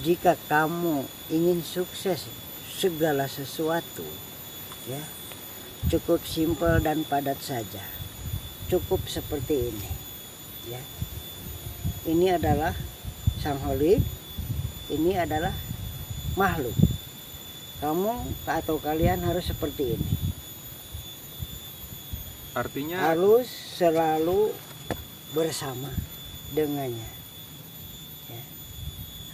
jika kamu ingin sukses segala sesuatu, ya cukup simpel dan padat saja. Cukup seperti ini, ya. Ini adalah sang holik, ini adalah makhluk. Kamu atau kalian harus seperti ini. Artinya Harus selalu bersama dengannya, ya.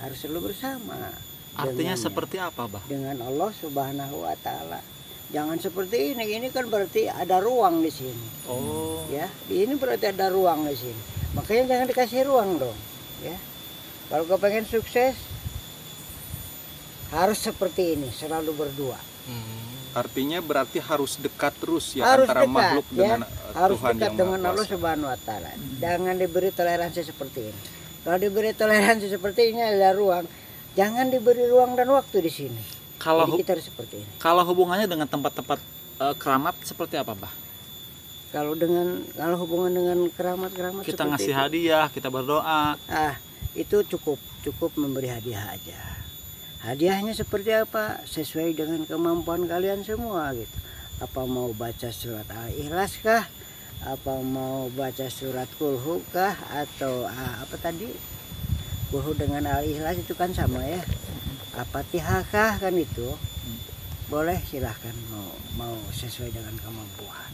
Harus selalu bersama. Artinya dengannya. seperti apa, Bah? Dengan Allah Subhanahu wa Ta'ala. Jangan seperti ini kan berarti ada ruang di sini. Oh. Ya, ini berarti ada ruang di sini. Makanya jangan dikasih ruang dong, ya. Kalau kau pengen sukses harus seperti ini, selalu berdua. artinya berarti harus dekat terus ya Harus antara dekat, makhluk ya. dengan Harus Tuhan dekat yang dengan Maha Allah Kuasa. Subhanahu wa Ta'ala. Jangan diberi toleransi seperti ini. Kalau diberi toleransi seperti ini ada ruang. Jangan diberi ruang dan waktu di sini. Kalau Jadi kita harus seperti ini. kalau hubungannya dengan tempat-tempat keramat seperti apa, Bah? Kalau hubungan dengan keramat-keramat Kita seperti ngasih itu, hadiah, kita berdoa. itu cukup memberi hadiah aja. Hadiahnya seperti apa? Sesuai dengan kemampuan kalian semua gitu. Apa mau baca surat Al-Ikhlas kah? Apa mau baca surat Kulhu kah? Atau apa tadi? Kulhu dengan Al-Ikhlas itu kan sama ya. Al-Fatihah kah kan itu? Boleh silahkan mau sesuai dengan kemampuan.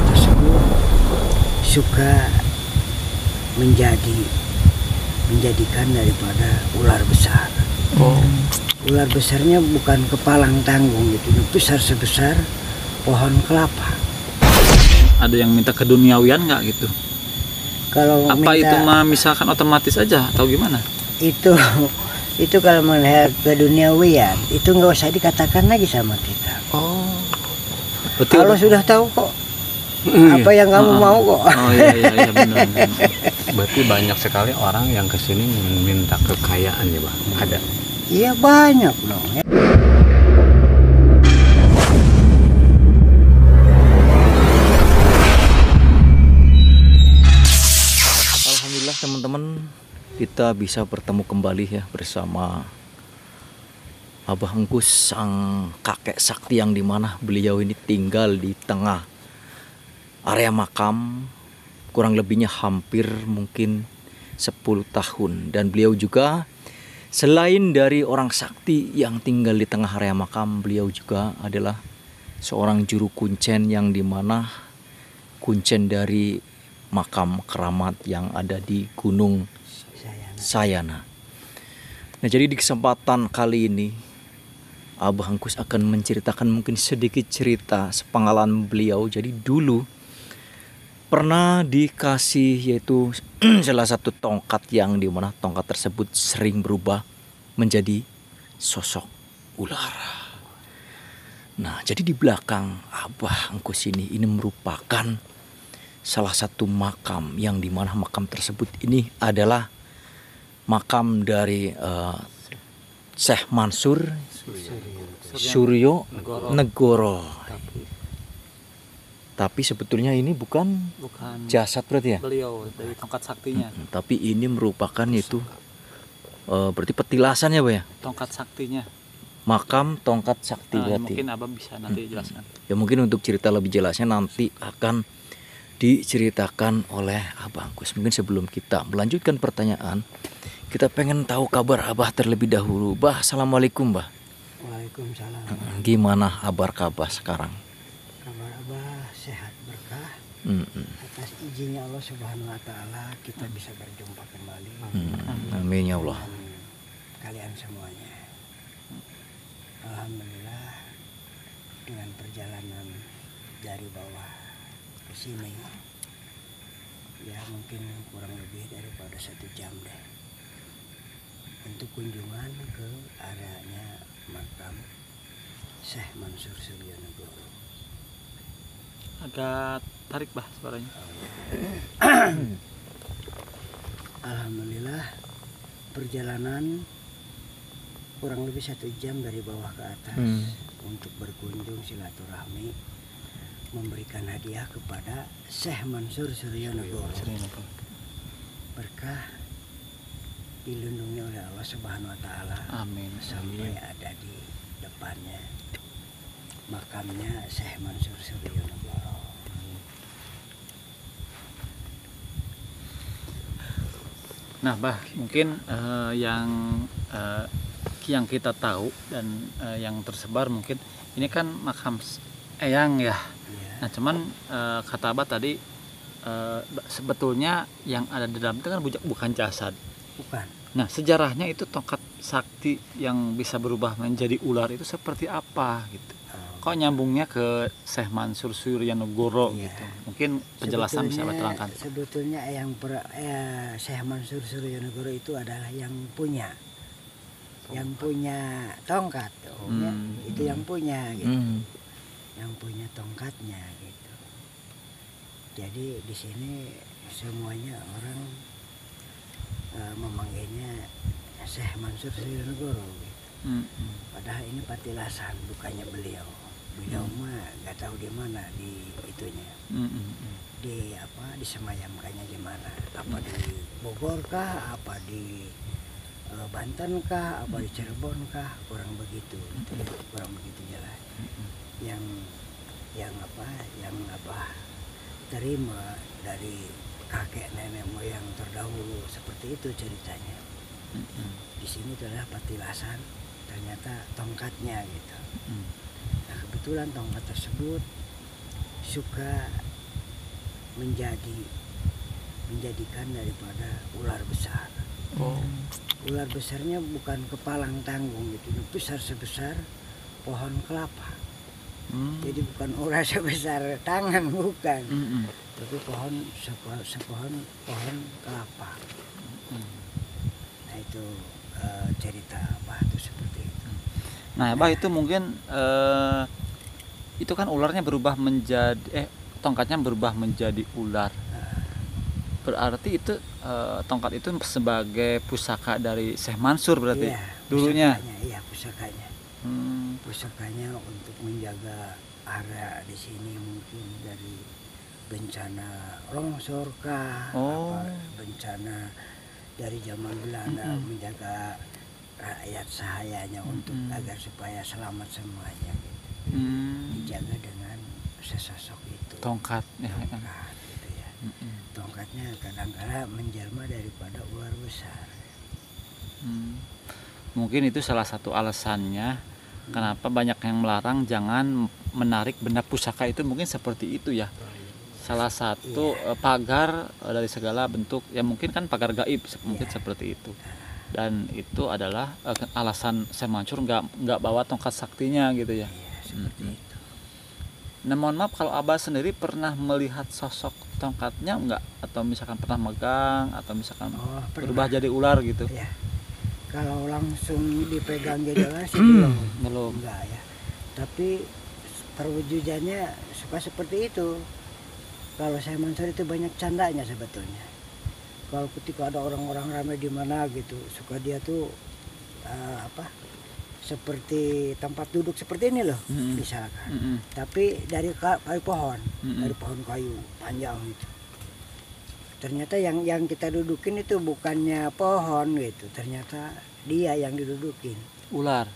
Tersebut suka menjadikan daripada ular besar. Ular besarnya bukan kepalang tanggung gitu, besar sebesar pohon kelapa. Ada yang minta keduniawian nggak gitu? Kalau Apa minta, itu mah misalkan otomatis aja atau gimana? itu kalau melihat keduniawian itu nggak usah dikatakan lagi sama kita. Oh. Betul. Allah sudah tahu kok apa yang kamu mau kok. Oh iya benar. Berarti banyak sekali orang yang kesini minta kekayaan ya Bang? Ada? Iya banyak dong ya. Alhamdulillah teman-teman, kita bisa bertemu kembali ya bersama Abah Engkus, sang kakek sakti yang dimana beliau ini tinggal di tengah area makam, kurang lebihnya hampir mungkin 10 tahun. Dan beliau juga selain dari orang sakti yang tinggal di tengah area makam, beliau juga adalah seorang juru kuncen yang dimana kuncen dari makam keramat yang ada di Gunung Sayana. Nah, jadi di kesempatan kali ini Abah Engkus akan menceritakan mungkin sedikit cerita sepengalaman beliau. Jadi dulu pernah dikasih yaitu salah satu tongkat yang dimana tongkat tersebut sering berubah menjadi sosok ular. Nah, jadi di belakang Abah Engkus ini merupakan salah satu makam yang dimana makam tersebut ini adalah makam dari Syekh Mansur Suryo Negoro. Tapi sebetulnya ini bukan jasad berarti ya? Beliau dari tongkat saktinya. Tapi ini merupakan itu berarti petilasan ya, Pak ya? Tongkat saktinya. Makam tongkat sakti berarti. Mungkin Abang bisa nanti jelaskan. Ya mungkin untuk cerita lebih jelasnya nanti akan diceritakan oleh Abah Engkus. Mungkin sebelum kita melanjutkan pertanyaan, kita pengen tahu kabar Abah terlebih dahulu. Bah, assalamualaikum Bah. Waalaikumsalam. Gimana kabar sekarang? Kabar Abah sehat berkah. Atas izinnya Allah Subhanahu wa Ta'ala kita bisa berjumpa kembali. Amin ya Allah. Dengan kalian semuanya. Alhamdulillah dengan perjalanan dari bawah ke sini ya mungkin kurang lebih daripada 1 jam deh untuk kunjungan ke areanya makam Syekh Mansur Suryo Negoro. Agak tarik Bah suaranya. Alhamdulillah perjalanan kurang lebih 1 jam dari bawah ke atas untuk berkunjung silaturahmi memberikan hadiah kepada Syekh Mansur Suryo Negoro. Berkah dilindungi oleh Allah Subhanahu wa taala Amin. sampai ada di depannya makamnya Syekh Mansur Suryanegoro. Nah, Bah, mungkin yang kita tahu dan yang tersebar mungkin ini kan makam Eyang ya. Iya. Nah, cuman kata Abah tadi sebetulnya yang ada di dalam itu kan bukan jasad. Bukan. Nah, sejarahnya itu tongkat sakti yang bisa berubah menjadi ular itu seperti apa gitu. Kok nyambungnya ke Syekh Mansur Suryanegoro Iya. gitu. Mungkin penjelasan bisa Abah terangkan. Sebetulnya Syekh Mansur Suryanegoro itu adalah yang punya tongkat, ya. Itu yang punya gitu. Yang punya tongkatnya gitu. Jadi di sini semuanya orang memanggilnya Syekh Mansur Suryanegoro gitu. Padahal ini patilasan, bukannya beliau mah nggak tahu di mana di itunya, disemayamkannya di mana, apa di Bogor kah, apa di Banten kah, apa di Cirebon kah, kurang begitu jelas. Yang apa terima dari kakek nenek moyang terdahulu seperti itu ceritanya. Di sini adalah patilasan, ternyata tongkatnya gitu. Nah, kebetulan tongkat tersebut suka menjadikan daripada ular besar. Ular besarnya bukan kepalang tanggung gitu, besar sebesar pohon kelapa. Jadi bukan ular sebesar tangan, bukan. Tapi sepohon pohon kelapa. Nah itu cerita Abah itu seperti itu. Nah, Abah itu mungkin itu kan ularnya berubah menjadi tongkatnya berubah menjadi ular. Berarti itu tongkat itu sebagai pusaka dari Syekh Mansur berarti Iya, dulunya. Pusakanya. Pusakanya untuk menjaga area di sini mungkin dari bencana longsor kah, apa bencana dari zaman Belanda, menjaga rakyat sahayanya untuk agar supaya selamat semuanya gitu. Dijaga dengan sesosok itu. Tongkat ya. Tongkat gitu ya. Tongkatnya kadang-kala menjelma daripada ular besar. Mungkin itu salah satu alasannya kenapa banyak yang melarang jangan menarik benda pusaka itu, mungkin seperti itu ya. Salah satu pagar dari segala bentuk ya, mungkin kan pagar gaib mungkin seperti itu. Dan itu adalah alasan Syekh Mansur nggak bawa tongkat saktinya gitu ya. Seperti itu. Nah, mohon maaf kalau Abah sendiri pernah melihat sosok tongkatnya enggak, atau misalkan pernah megang atau misalkan berubah jadi ular gitu. Ya. Kalau langsung dipegang jadi ular sih belum. Enggak ya. Tapi perwujudannya suka seperti itu. Kalau Syekh Mansur itu banyak candanya sebetulnya. Kalau ketika ada orang-orang ramai di mana gitu, suka dia tuh seperti tempat duduk seperti ini loh, misalkan. Tapi dari kayu pohon, dari pohon kayu panjang gitu. Ternyata yang kita dudukin itu bukannya pohon gitu, ternyata dia yang didudukin. Ular.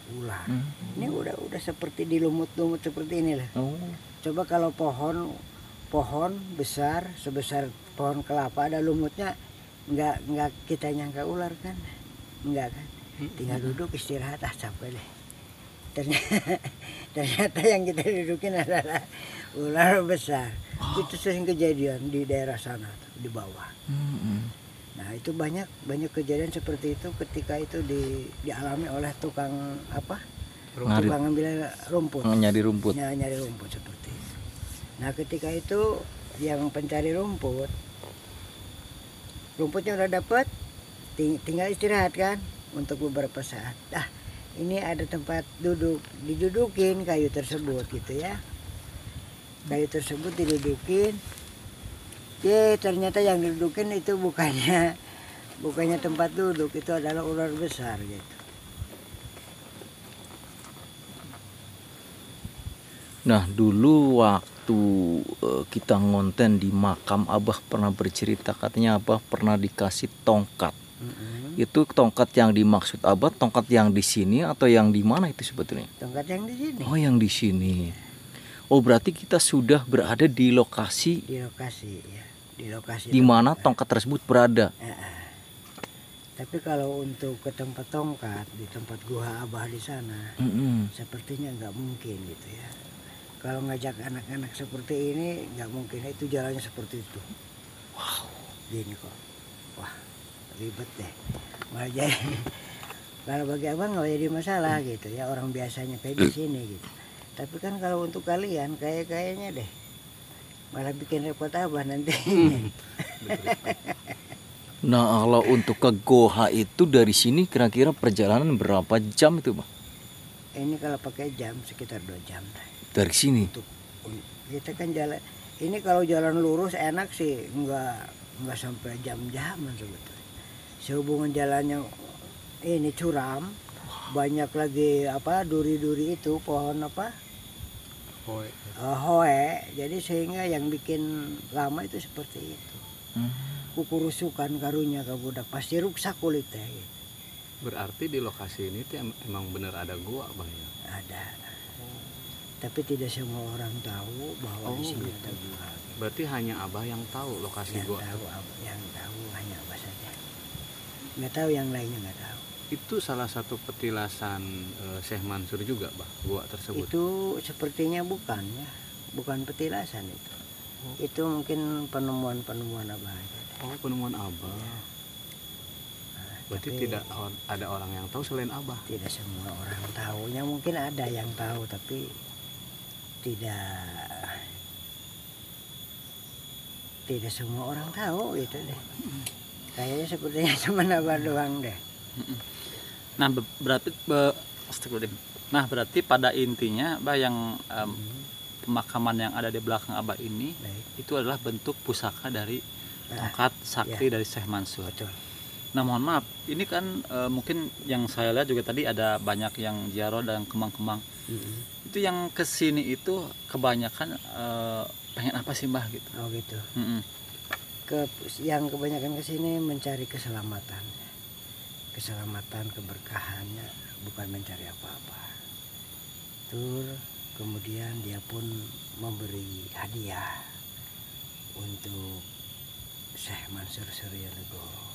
Ini udah seperti dilumut-lumut seperti ini lah. Coba kalau pohon besar sebesar pohon kelapa ada lumutnya, nggak kita nyangka ular kan, nggak kan. Tinggal duduk istirahat, capek deh. Ternyata yang kita dudukin adalah ular besar. Itu sering kejadian di daerah sana di bawah. Nah itu banyak kejadian seperti itu ketika itu dialami oleh tukang tukang ambil rumput. Nyari rumput. Nyari rumput seperti itu. Nah ketika itu yang pencari rumputnya udah dapat, tinggal istirahat kan untuk beberapa saat. Ini ada tempat duduk, didudukin kayu tersebut gitu ya. Kayu tersebut didudukin. Ternyata yang didudukin itu bukannya tempat duduk, itu adalah ular besar gitu. Nah, dulu waktu kita ngonten di makam, Abah pernah bercerita katanya Abah pernah dikasih tongkat Itu tongkat yang dimaksud Abah, tongkat yang di sini atau yang di mana itu sebetulnya? Tongkat yang di sini. Oh, yang di sini. Oh, berarti kita sudah berada di lokasi Di lokasi ya. Di lokasi. di mana tongkat tersebut berada. Tapi kalau untuk ke tempat tongkat di tempat gua Abah di sana, sepertinya nggak mungkin gitu ya. Kalau ngajak anak-anak seperti ini nggak mungkin, itu jalannya seperti itu. Wow, gini kok. Wah, ribet deh. Malah jadi kalau bagi abang nggak jadi masalah gitu ya, orang biasanya kayak di sini gitu. Tapi kan kalau untuk kalian kayaknya deh malah bikin repot abah nanti. Nah, kalau untuk ke Goa itu dari sini kira-kira perjalanan berapa jam itu, Bang? Ini kalau pakai jam sekitar 2 jam. Dari sini. Untuk kita kan jalan ini kalau jalan lurus enak sih, nggak sampai jam-jaman sebetulnya. Sehubungan jalannya ini curam, banyak lagi apa duri-duri itu, pohon apa? Hoe. Jadi sehingga yang bikin lama itu seperti itu. Kukurusukan karunya ke budak pasti rusak kulitnya gitu. Berarti di lokasi ini tuh emang bener ada gua, Bang ya? Ada. Tapi tidak semua orang tahu bahwa di sini ada gua. Berarti hanya Abah yang tahu lokasi gua. Yang tahu hanya Abah saja. Nggak tahu yang lainnya, nggak tahu. Itu salah satu petilasan Syekh Mansur juga, Bah, gua tersebut. Itu sepertinya bukan ya, bukan petilasan itu. Itu mungkin penemuan Abah aja. Oh, penemuan Abah. Berarti Tapi tidak ada orang yang tahu selain Abah. tidak semua orang tahunya, mungkin ada yang tahu tapi tidak semua orang tahu gitu deh. Kayaknya sepertinya cuma Abah doang deh. Nah, berarti pada intinya Abah yang pemakaman yang ada di belakang Abah ini Baik. itu adalah bentuk pusaka dari tongkat sakti dari Syekh Mansur. Betul. Nah, mohon maaf, ini kan mungkin yang saya lihat juga tadi ada banyak yang ziarah dan kemang-kemang. Itu yang kesini itu kebanyakan pengen apa sih, Mbah gitu? Oh gitu. Yang kebanyakan kesini mencari keselamatan, keberkahannya, bukan mencari apa-apa. Kemudian dia pun memberi hadiah untuk Syekh Mansur Suryo Negoro.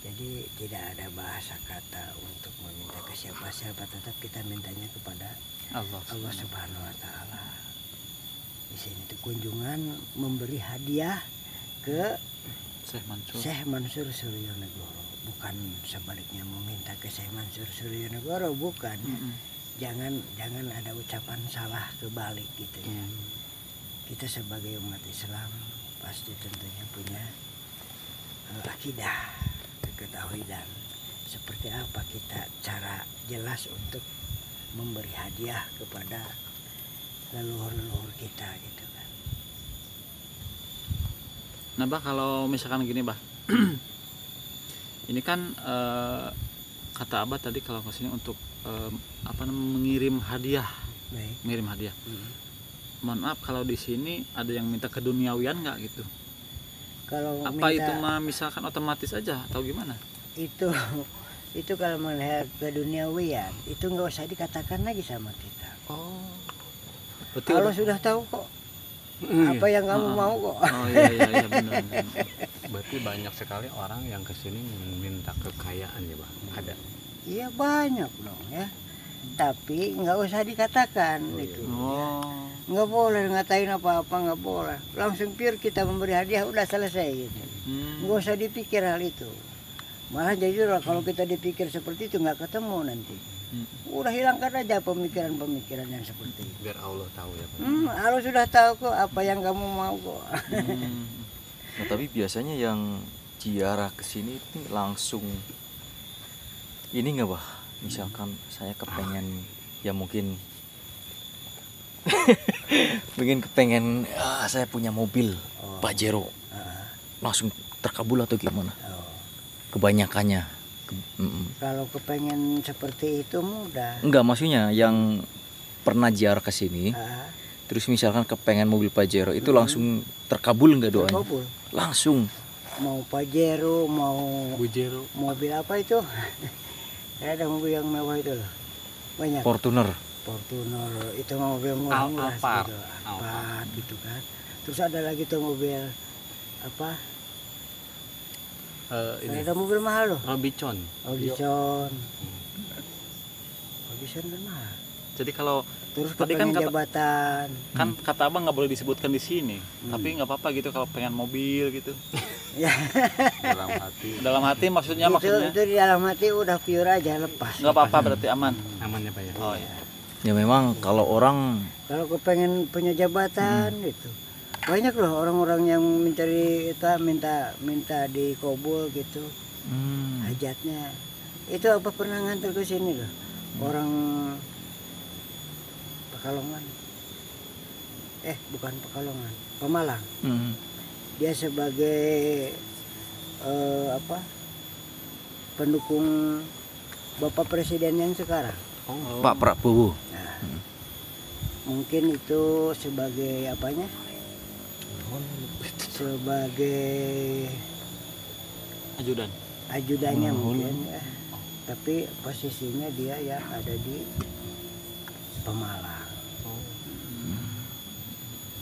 Jadi tidak ada bahasa kata untuk meminta ke siapa-siapa, tetap kita mintanya kepada Allah Subhanahu wa Ta'ala. Di sini tuh kunjungan memberi hadiah ke Syekh Mansur Suryo Negoro, bukan sebaliknya meminta ke Syekh Mansur Suryo Negoro, bukan. Jangan ada ucapan salah kebalik gitu ya. Kita sebagai umat Islam pasti tentunya punya akidah, ketauhidan. Seperti apa kita cara jelas untuk memberi hadiah kepada leluhur kita gitu kan. Nah, Bah, kalau misalkan gini, Bah. Ini kan kata Abah tadi kalau kesini untuk mengirim hadiah. Baik. Mengirim hadiah. Mohon maaf, kalau di sini ada yang minta keduniawian nggak gitu? Kalau Apa minta, itu mah misalkan otomatis aja atau gimana? itu kalau melihat keduniawian itu nggak usah dikatakan lagi sama kita. Oh. Betul. Allah sudah tahu kok apa yang kamu mau kok. Oh iya benar. Berarti banyak sekali orang yang kesini minta kekayaan ya, Bang. Ada. Iya banyak dong ya. Tapi nggak usah dikatakan itu. Oh. Nggak boleh ngatain apa-apa, nggak boleh. Langsung pure kita memberi hadiah udah selesai gitu. Nggak usah dipikir hal itu. Malah jadi kalau kita dipikir seperti itu nggak ketemu nanti. Udah hilangkan aja pemikiran-pemikiran yang seperti itu. Biar Allah tahu ya, Pak. Allah sudah tahu kok apa yang kamu mau kok. Nah, tapi biasanya yang ziarah ke sini ini langsung ini nggak, Bah? Misalkan saya kepengen ya mungkin kepengen saya punya mobil Pajero, langsung terkabul atau gimana? Kebanyakannya. Kalau kepengen seperti itu mudah. Enggak, maksudnya yang pernah ziarah ke sini, terus misalkan kepengen mobil Pajero itu langsung terkabul nggak doanya? Terkabul. Langsung. mau Pajero, mau Bujero. mobil apa itu? Ada mobil yang mewah itu loh. Banyak. Fortuner. Fortuner itu mobil murah-murah Alphard. gitu. Alphard gitu kan. Terus ada lagi tuh mobil apa? Ini Ada mobil mahal loh. Robicon. Audison. Audison kan mahal. Jadi kalau Terus Tadi kan kepengen kata- jabatan. kan kata abang nggak boleh disebutkan di sini, tapi nggak apa-apa gitu kalau pengen mobil gitu. Ya, Dalam hati. Dalam hati maksudnya itu di dalam hati udah pure aja lepas. nggak apa-apa berarti aman. Amannya Pak ya. Oh iya. Ya memang kalau orang Kalau kepengen punya jabatan gitu. Banyak loh orang-orang yang mencari itu minta dikobul gitu hajatnya. Itu apa pernah nganter ke sini loh. Orang Pekalongan. Bukan Pekalongan, Pemalang. Dia sebagai pendukung Bapak Presiden yang sekarang. Pak Prabowo. Nah, mungkin itu sebagai apanya? Sebagai Ajudan. ajudannya mungkin ya. Tapi posisinya dia yang ada di Pemalang.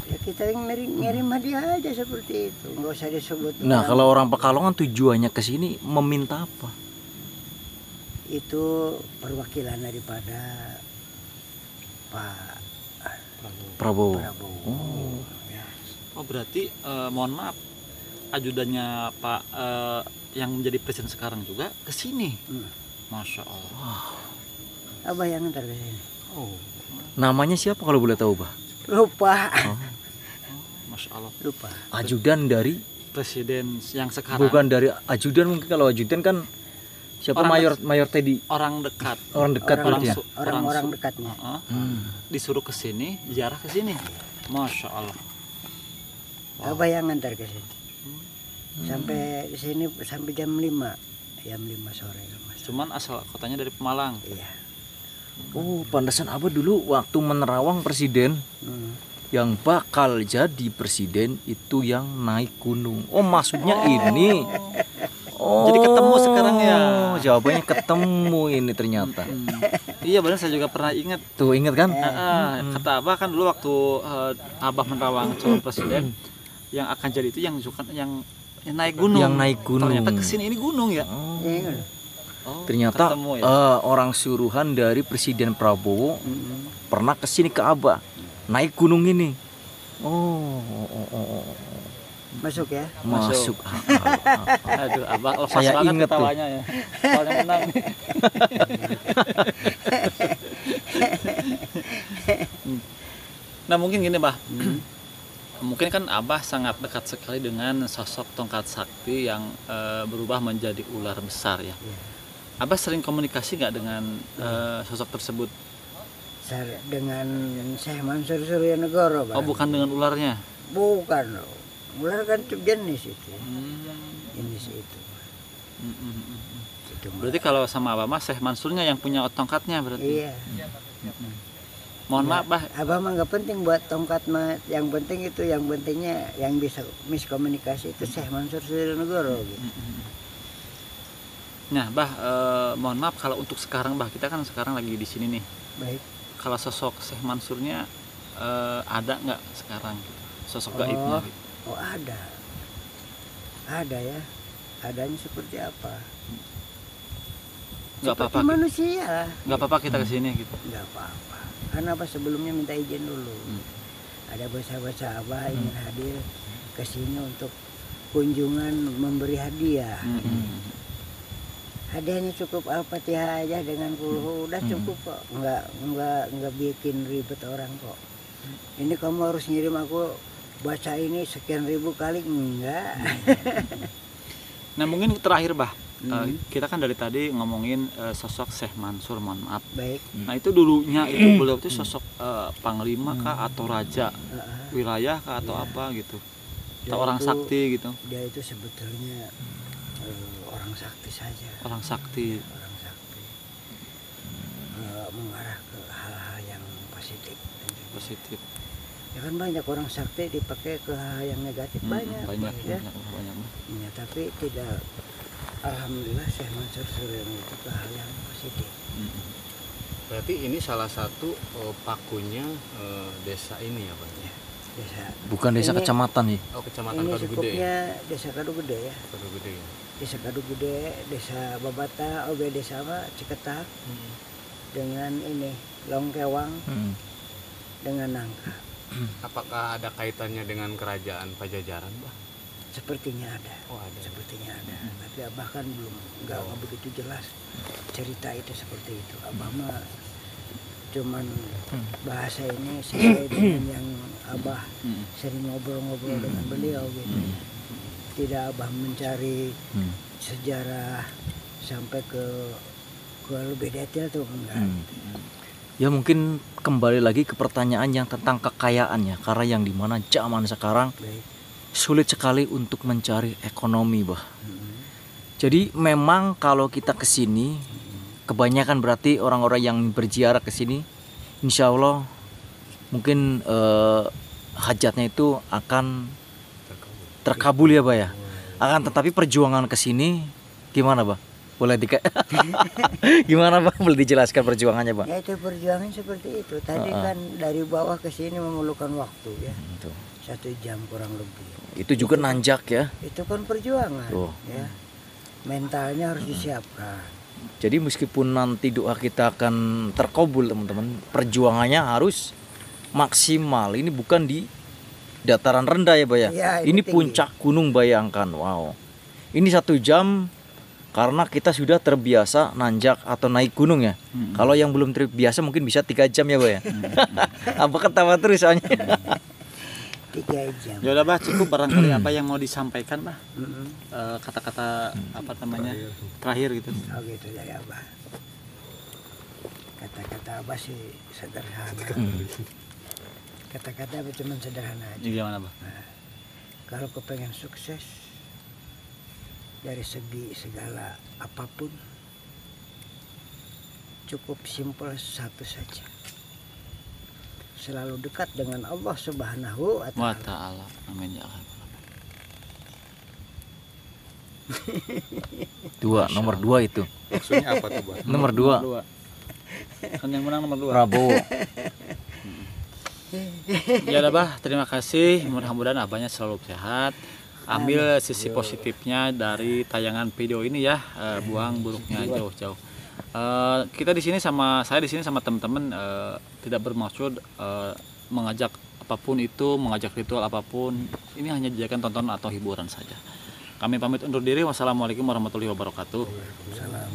Ya kita yang ngirim hadiah aja seperti itu, nggak usah disebut. Nah, orang. kalau orang Pekalongan tujuannya ke sini meminta apa? Itu perwakilan daripada Pak Prabowo. Prabowo. Oh. Ya. Oh berarti mohon maaf, ajudannya Pak yang menjadi presiden sekarang juga ke sini. Masya Allah. Abah yang ntar ke sini. Oh. Namanya siapa kalau boleh tahu, Bah? Lupa. Masya Allah. Lupa. Ajudan dari Presiden yang sekarang bukan dari ajudan, mungkin kalau ajudan kan siapa Orang mayor Teddy, orang dekat. orang dekat Orang berarti ya. Orang-orang dekatnya. Disuruh ke sini, ziarah ke sini. Masya Allah. Abah yang ngantar ke sini. Sampai di sini sampai jam 5 sore. Mas. Cuman asal kotanya dari Pemalang. Iya. Oh, pantesan Abah dulu waktu menerawang presiden yang bakal jadi presiden itu yang naik gunung. Oh, maksudnya ini. Oh, Jadi ketemu sekarang ya? Jawabannya ketemu ini ternyata. Iya benar, saya juga pernah ingat. Tuh inget kan? Kata Abah kan dulu waktu Abah menerawang calon presiden yang akan jadi itu yang suka yang naik gunung. Yang naik gunung. Ternyata kesini ini gunung ya. Iya. Oh, Ternyata ketemu ya. orang suruhan dari Presiden Prabowo pernah kesini ke Abah naik gunung ini. Oh. Masuk ya. Masuk. Aduh, Abah lepas Saya banget inget tuh. ketawanya ya. Soalnya menang nih. Nah mungkin gini Bah, mungkin kan Abah sangat dekat sekali dengan sosok tongkat sakti yang berubah menjadi ular besar ya. Abah sering komunikasi nggak dengan sosok tersebut? Dengan Syekh Mansur Suryanegara, Bang. Oh bukan dengan ularnya? Bukan loh. Ular kan jenis itu. Jenis itu. Itu mah. Berarti kalau sama Abah mah Syekh Mansurnya yang punya tongkatnya berarti? Iya. Mohon maaf Bah, Abah mah nggak penting buat tongkat mah. Yang penting itu, yang pentingnya yang bisa miskomunikasi itu Syekh Mansur Suryanegara gitu. nah Bah, mohon maaf kalau untuk sekarang Bah, kita kan sekarang lagi di sini nih. Baik. Kalau sosok Syekh Mansurnya ada nggak sekarang gitu? Sosok gaibnya gitu. Oh ada. Ada ya. Adanya seperti apa? Nggak Seperti apa-apa gitu. manusia lah. Nggak apa-apa kita kesini gitu. Nggak apa-apa. Karena apa, sebelumnya minta izin dulu. Ada bocah-bocah Abah ingin hadir ke sini untuk kunjungan memberi hadiah. Hadiahnya cukup Al-Fatihah aja dengan kulhu udah cukup kok. Nggak bikin ribet orang kok. Ini kamu harus ngirim aku baca ini sekian ribu kali, enggak. Nah mungkin terakhir Bah, kita kan dari tadi ngomongin sosok Syekh Mansur, mohon maaf. Baik. Nah itu dulunya itu beliau itu sosok panglima kah atau raja wilayah kah atau apa gitu? Atau Dia orang itu- sakti gitu? Dia itu sebetulnya orang sakti saja. Orang sakti. Orang sakti. Mengarah ke hal-hal yang positif. Positif. Ya kan banyak orang sakti dipakai ke hal yang negatif banyak. banyak Ya. banyak. Ya, tapi tidak. Alhamdulillah Syekh Mansur Suryan itu ke hal yang positif. Berarti ini salah satu pakunya desa ini ya Pak? Ya, desa. Bukan desa Ini- kecamatan nih. Oh, Kecamatan Ini Kadugede. cukupnya desa Kadugede ya. Kadugede. Desa Kadugede, desa Babata, OB desa apa? Ciketak dengan ini Longkewang dengan Nangka. Apakah ada kaitannya dengan kerajaan Pajajaran, Pak? Sepertinya ada. Oh, ada. Sepertinya ada. Tapi Abah kan belum nggak begitu jelas cerita itu seperti itu. Abah mah cuman bahasa ini sesuai dengan yang Abah sering ngobrol-ngobrol dengan beliau gitu. Tidak Abah mencari sejarah sampai ke lebih detail tuh enggak. Ya mungkin kembali lagi ke pertanyaan yang tentang kekayaannya, karena yang dimana zaman sekarang Baik. sulit sekali untuk mencari ekonomi, Bah. Jadi memang kalau kita ke sini, kebanyakan berarti orang-orang yang berziarah ke sini, insya Allah mungkin hajatnya itu akan terkabul ya, Bah ya. Akan tetapi perjuangan ke sini gimana, Bah? Boleh gimana, Bah? Boleh dijelaskan perjuangannya, Bah? Ya itu perjuangan seperti itu. Tadi kan dari bawah ke sini memerlukan waktu ya. Tuh. 1 jam kurang lebih. Itu juga nanjak ya. Itu kan perjuangan Tuh. ya. Mentalnya harus disiapkan. Jadi meskipun nanti doa kita akan terkabul teman-teman, perjuangannya harus maksimal. Ini bukan di dataran rendah ya, Bah ya. Ya, Ini tinggi. puncak gunung, bayangkan. Wow. Ini 1 jam karena kita sudah terbiasa nanjak atau naik gunung ya. Kalau yang belum terbiasa mungkin bisa 3 jam ya, Bah ya. Apa ketawa terus soalnya. 3 jam. Ya udah Bah, cukup barangkali apa yang mau disampaikan Bah? Mm-mm. Kata-kata apa namanya? Terakhir gitu. Oh gitu ya Abah. Kata-kata Abah sih sederhana. Kata-kata Abah cuma sederhana aja. Gimana Bah? Kalau kepengen sukses dari segi segala apapun, cukup simpel satu saja. Selalu dekat dengan Allah Subhanahu wa Wa Ta'ala. ta'ala. Amin ya Allah. Nomor 2 itu. Maksudnya apa tuh, Bah? Nomor 2 Kan yang menang nomor 2. Prabowo. Ya udah Bah, terima kasih. Mudah-mudahan abahnya selalu sehat. Ambil sisi positifnya dari tayangan video ini ya, buang buruknya jauh-jauh. Kita di sini saya di sini sama teman-teman tidak bermaksud mengajak apapun itu, mengajak ritual apapun. Ini hanya dijadikan tontonan atau hiburan saja. Kami pamit undur diri. Wassalamualaikum warahmatullahi wabarakatuh. Waalaikumsalam.